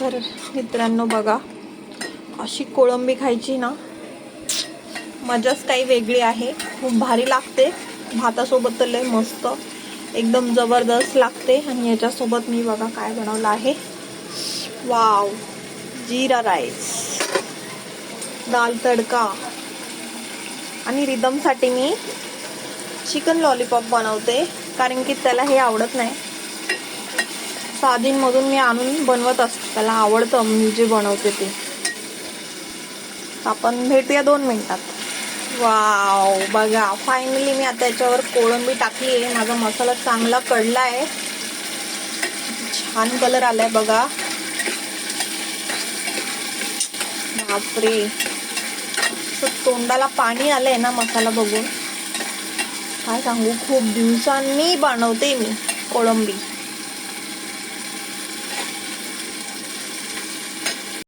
तर मित्रांनो बघा, अशी कोळंबी खायची ना मजाच काही वेगळी आहे. खूप भारी लागते. भातासोबत तर लय मस्त एकदम जबरदस्त लागते. आणि याच्यासोबत मी बघा काय बनवलं आहे. वाव, जीरा राईस, दाल तडका आणि रिदमसाठी मी चिकन लॉलीपॉप बनवते, कारण की त्याला हे आवडत नाही. साधींमधून मी आणून बनवत असते, त्याला आवडतं मी जे बनवते ते. आपण भेटूया 2 मिनिटात. वाव बघा, फायनली मी आता याच्यावर कोळंबी टाकली आहे. माझा मसाला चांगला कढला आहे, छान कलर आलाय बघा. बापरे, तोंडाला पाणी आलंय ना मसाला बघून. काय सांगू, खूप दिवसांनी बनवते मी कोळंबी.